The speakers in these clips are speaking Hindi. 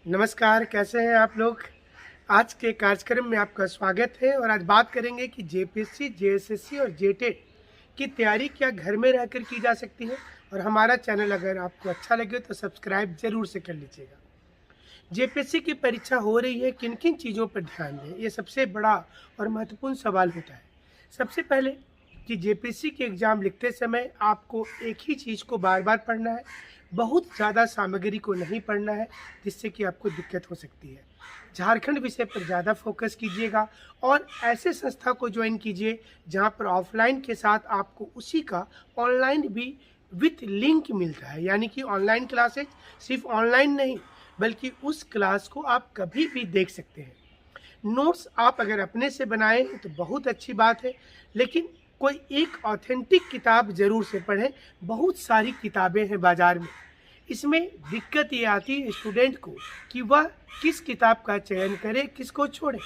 नमस्कार, कैसे हैं आप लोग? आज के कार्यक्रम में आपका स्वागत है और आज बात करेंगे कि जेपीएससी, जेएसएससी और जेटेट की तैयारी क्या घर में रहकर की जा सकती है। और हमारा चैनल अगर आपको अच्छा लगे तो सब्सक्राइब ज़रूर से कर लीजिएगा। जेपीएससी की परीक्षा हो रही है, किन-किन चीज़ों पर ध्यान दें? ये सबसे बड़ा और महत्वपूर्ण सवाल होता है। सबसे पहले कि जेपीएससी के एग्ज़ाम लिखते समय आपको एक ही चीज़ को बार-बार पढ़ना है, बहुत ज़्यादा सामग्री को नहीं पढ़ना है, जिससे कि आपको दिक्कत हो सकती है। झारखंड विषय पर ज़्यादा फोकस कीजिएगा और ऐसे संस्था को ज्वाइन कीजिए, जहाँ पर ऑफ़लाइन के साथ आपको उसी का ऑनलाइन भी विथ लिंक मिलता है। यानी कि ऑनलाइन क्लासेज सिर्फ़ ऑनलाइन नहीं, बल्कि उस क्लास को आप कभी भी देख सकते हैं। नोट्स आप अगर अपने से बनाएं तो बहुत अच्छी बात है, लेकिन कोई एक ऑथेंटिक किताब ज़रूर से पढ़ें। बहुत सारी किताबें हैं बाज़ार में। इसमें दिक्कत ये आती है स्टूडेंट को कि वह किस किताब का चयन करे, किसको छोड़े।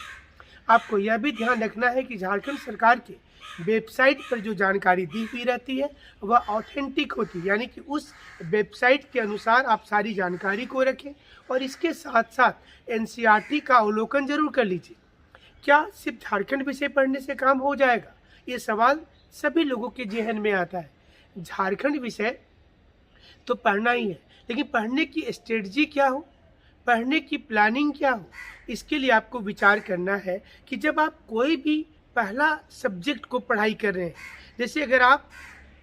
आपको यह भी ध्यान रखना है कि झारखंड सरकार के वेबसाइट पर जो जानकारी दी हुई रहती है वह ऑथेंटिक होती है, यानी कि उस वेबसाइट के अनुसार आप सारी जानकारी को रखें। और इसके साथ साथ एनसीईआरटी का अवलोकन जरूर कर लीजिए। क्या सिर्फ झारखंड विषय पढ़ने से काम हो जाएगा? ये सवाल सभी लोगों के जेहन में आता है। झारखंड विषय तो पढ़ना ही है, लेकिन पढ़ने की स्ट्रेटजी क्या हो, पढ़ने की प्लानिंग क्या हो, इसके लिए आपको विचार करना है कि जब आप कोई भी पहला सब्जेक्ट को पढ़ाई कर रहे हैं, जैसे अगर आप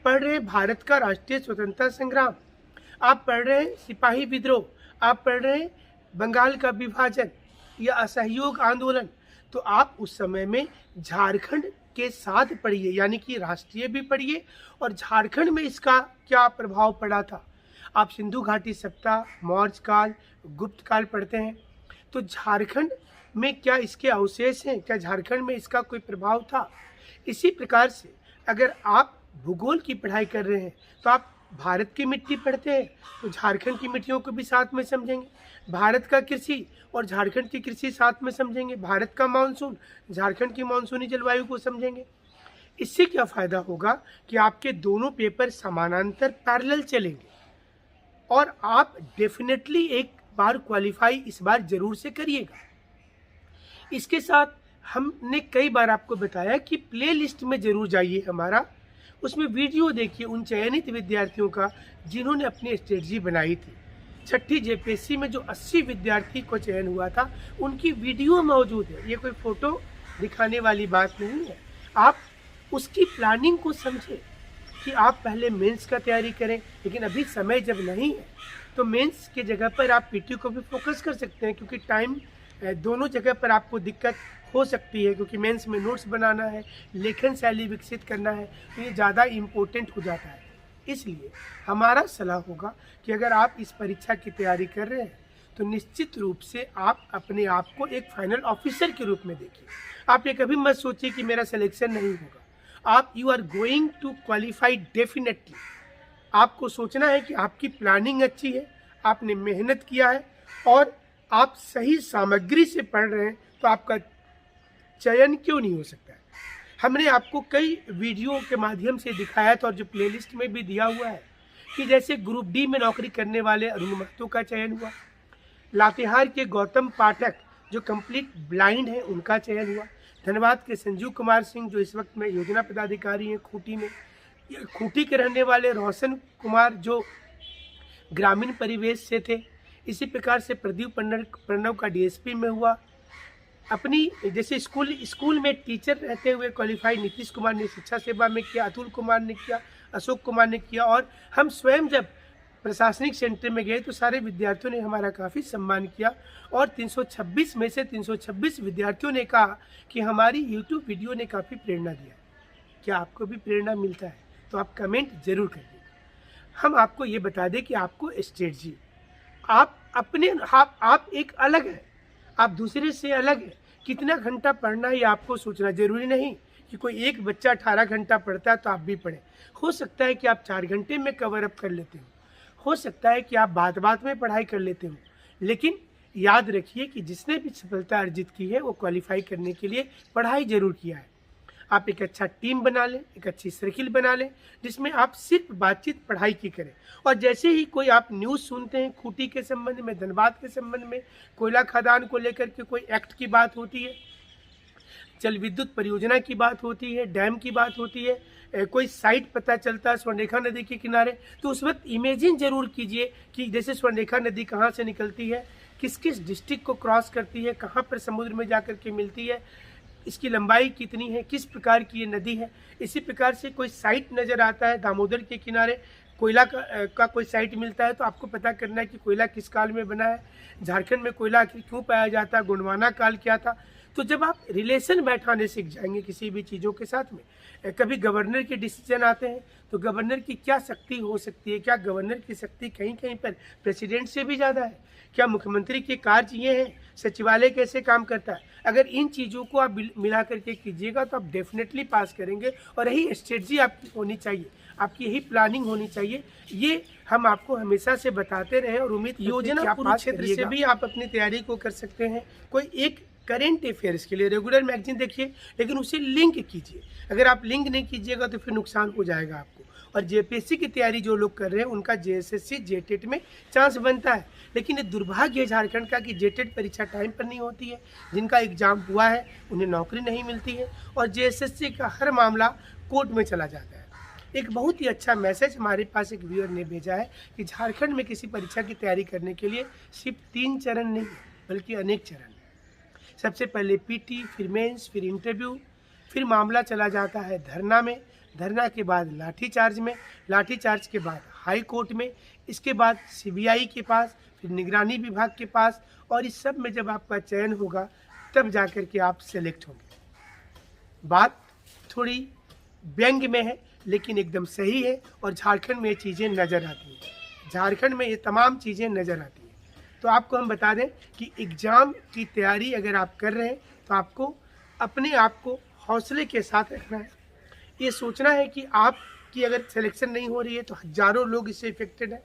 पढ़ रहे हैं भारत का राष्ट्रीय स्वतंत्रता संग्राम, आप पढ़ रहे हैं सिपाही विद्रोह, आप पढ़ रहे हैं बंगाल का विभाजन या असहयोग आंदोलन, तो आप उस समय में झारखंड के साथ पढ़िए, यानी कि राष्ट्रीय भी पढ़िए और झारखंड में इसका क्या प्रभाव पड़ा था। आप सिंधु घाटी सप्ताह, मौर्य काल, गुप्त काल पढ़ते हैं, तो झारखंड में क्या इसके अवशेष हैं, क्या झारखंड में इसका कोई प्रभाव था। इसी प्रकार से अगर आप भूगोल की पढ़ाई कर रहे हैं तो आप भारत की मिट्टी पढ़ते हैं तो झारखंड की मिट्टियों को भी साथ में समझेंगे। भारत का कृषि और झारखंड की कृषि साथ में समझेंगे। भारत का मानसून, झारखंड की मानसूनी जलवायु को समझेंगे। इससे क्या फ़ायदा होगा कि आपके दोनों पेपर समानांतर पैरेलल चलेंगे और आप डेफिनेटली एक बार क्वालिफाई इस बार जरूर से करिएगा। इसके साथ हमने कई बार आपको बताया कि प्ले लिस्ट में ज़रूर जाइए हमारा, उसमें वीडियो देखिए उन चयनित विद्यार्थियों का जिन्होंने अपनी स्ट्रेटजी बनाई थी। छठी जेपीएससी में जो 80 विद्यार्थी को चयन हुआ था, उनकी वीडियो मौजूद है। ये कोई फ़ोटो दिखाने वाली बात नहीं है। आप उसकी प्लानिंग को समझें कि आप पहले मेंस का तैयारी करें, लेकिन अभी समय जब नहीं है तो मेंस के जगह पर आप पीटी को भी फोकस कर सकते हैं, क्योंकि टाइम दोनों जगह पर आपको दिक्कत हो सकती है, क्योंकि मेंस में नोट्स बनाना है, लेखन शैली विकसित करना है, तो ये ज़्यादा इम्पोर्टेंट हो जाता है। इसलिए हमारा सलाह होगा कि अगर आप इस परीक्षा की तैयारी कर रहे हैं तो निश्चित रूप से आप अपने आप को एक फाइनल ऑफिसर के रूप में देखिए। आप ये कभी मत सोचिए कि मेरा सिलेक्शन नहीं होगा। आप you are going to qualify definitely. आपको सोचना है कि आपकी प्लानिंग अच्छी है, आपने मेहनत किया है और आप सही सामग्री से पढ़ रहे हैं, तो आपका चयन क्यों नहीं हो सकता है। हमने आपको कई वीडियो के माध्यम से दिखाया था और जो प्लेलिस्ट में भी दिया हुआ है कि जैसे ग्रुप डी में नौकरी करने वाले अरुण महतो का चयन हुआ, लातेहार के गौतम पाठक जो कंप्लीट ब्लाइंड हैं उनका चयन हुआ, धनबाद के संजीव कुमार सिंह जो इस वक्त में योजना पदाधिकारी हैं खूंटी में, खूंटी के रहने वाले रोशन कुमार जो ग्रामीण परिवेश से थे। इसी प्रकार से प्रदीप प्रणव का डीएसपी में हुआ। अपनी जैसे स्कूल में टीचर रहते हुए क्वालिफाई नीतीश कुमार ने शिक्षा सेवा में किया, अतुल कुमार ने किया, अशोक कुमार ने किया। और हम स्वयं जब प्रशासनिक सेंटर में गए तो सारे विद्यार्थियों ने हमारा काफ़ी सम्मान किया और 326 में से 326 विद्यार्थियों ने कहा कि हमारी यूट्यूब वीडियो ने काफ़ी प्रेरणा दिया। क्या आपको भी प्रेरणा मिलता है? तो आप कमेंट जरूर करिए। हम आपको ये बता दें कि आपको स्ट्रेटजी, आप अपने आप एक अलग है, आप दूसरे से अलग है। कितना घंटा पढ़ना है ये आपको सोचना जरूरी नहीं कि कोई एक बच्चा 18 घंटा पढ़ता है तो आप भी पढ़ें। हो सकता है कि आप 4 घंटे में कवर अप कर लेते हो सकता है कि आप बात में पढ़ाई कर लेते हो, लेकिन याद रखिए कि जिसने भी सफलता अर्जित की है वो क्वालिफाई करने के लिए पढ़ाई जरूर किया है। आप एक अच्छा टीम बना लें, एक अच्छी सर्किल बना लें, जिसमें आप सिर्फ बातचीत पढ़ाई की करें। और जैसे ही कोई आप न्यूज़ सुनते हैं खूंटी के संबंध में, धनबाद के संबंध में, कोयला खदान को लेकर के कोई एक्ट की बात होती है, जल विद्युत परियोजना की बात होती है, डैम की बात होती है, कोई साइट पता चलता है स्वर्णरेखा नदी के किनारे, तो उस वक्त इमेजिन जरूर कीजिए कि जैसे स्वर्णरेखा नदी कहाँ से निकलती है, किस किस डिस्ट्रिक्ट को क्रॉस करती है, कहाँ पर समुद्र में जाकर के मिलती है, इसकी लंबाई कितनी है, किस प्रकार की ये नदी है। इसी प्रकार से कोई साइट नज़र आता है दामोदर के किनारे, कोयला का कोई साइट मिलता है, तो आपको पता करना है कि कोयला किस काल में बना है, झारखंड में कोयला आखिर क्यों पाया जाता है, गोंडवाना काल क्या था। तो जब आप रिलेशन बैठाने सीख जाएंगे किसी भी चीज़ों के साथ में, कभी गवर्नर के डिसीजन आते हैं तो गवर्नर की क्या शक्ति हो सकती है, क्या गवर्नर की शक्ति कहीं कहीं पर प्रेसिडेंट से भी ज़्यादा है, क्या मुख्यमंत्री के कार्य ये हैं, सचिवालय कैसे काम करता है। अगर इन चीज़ों को आप मिला करके कीजिएगा तो आप डेफिनेटली पास करेंगे। और यही स्ट्रेटजी आपकी होनी चाहिए, आपकी यही प्लानिंग होनी चाहिए। ये हम आपको हमेशा से बताते रहे और उम्मीद योजना क्षेत्र से भी आप अपनी तैयारी को कर सकते हैं। कोई एक करेंट अफेयर्स के लिए रेगुलर मैगजीन देखिए, लेकिन उसे लिंक कीजिए। अगर आप लिंक नहीं कीजिएगा तो फिर नुकसान हो जाएगा आपको। और जेपीएससी की तैयारी जो लोग कर रहे हैं उनका जेएसएससी जेटेट में चांस बनता है, लेकिन ये दुर्भाग्य है झारखंड का कि जेटेट परीक्षा टाइम पर नहीं होती है। जिनका एग्जाम हुआ है उन्हें नौकरी नहीं मिलती है और जेएसएससी का हर मामला कोर्ट में चला जाता है। एक बहुत ही अच्छा मैसेज हमारे पास एक व्यूअर ने भेजा है कि झारखंड में किसी परीक्षा की तैयारी करने के लिए सिर्फ 3 चरण नहीं बल्कि अनेक चरण। सबसे पहले पीटी, फिर मेंस, फिर इंटरव्यू, फिर मामला चला जाता है धरना में, धरना के बाद लाठीचार्ज में, लाठीचार्ज के बाद हाई कोर्ट में, इसके बाद सीबीआई के पास, फिर निगरानी विभाग के पास, और इस सब में जब आपका चयन होगा तब जाकर के आप सेलेक्ट होंगे। बात थोड़ी व्यंग में है लेकिन एकदम सही है और झारखंड में ये चीज़ें नज़र आती हैं, झारखंड में ये तमाम चीज़ें नज़र आती हैं। तो आपको हम बता दें कि एग्ज़ाम की तैयारी अगर आप कर रहे हैं तो आपको अपने आप को हौसले के साथ रखना है। ये सोचना है कि आपकी अगर सिलेक्शन नहीं हो रही है तो हज़ारों लोग इससे इफेक्टेड हैं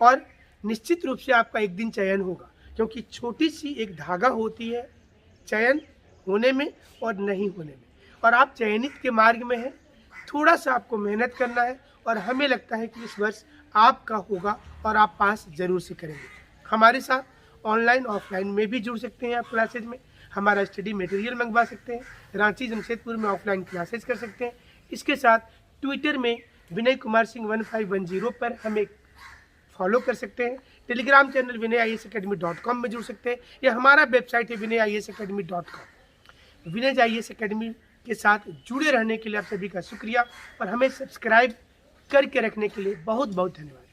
और निश्चित रूप से आपका एक दिन चयन होगा, क्योंकि छोटी सी एक धागा होती है चयन होने में और नहीं होने में, और आप चयनित के मार्ग में हैं। थोड़ा सा आपको मेहनत करना है और हमें लगता है कि इस वर्ष आपका होगा और आप पास ज़रूर से करेंगे। हमारे साथ ऑनलाइन ऑफलाइन में भी जुड़ सकते हैं आप क्लासेज में, हमारा स्टडी मटेरियल मंगवा सकते हैं, रांची जमशेदपुर में ऑफलाइन क्लासेज कर सकते हैं। इसके साथ ट्विटर में विनय कुमार सिंह 1510 पर हमें फॉलो कर सकते हैं। टेलीग्राम चैनल vinayisacademy.com में जुड़ सकते हैं, या हमारा वेबसाइट है vinayisacademy.com। विनय IAS अकेडमी के साथ जुड़े रहने के लिए आप सभी का शुक्रिया और हमें सब्सक्राइब करके रखने के लिए बहुत बहुत धन्यवाद।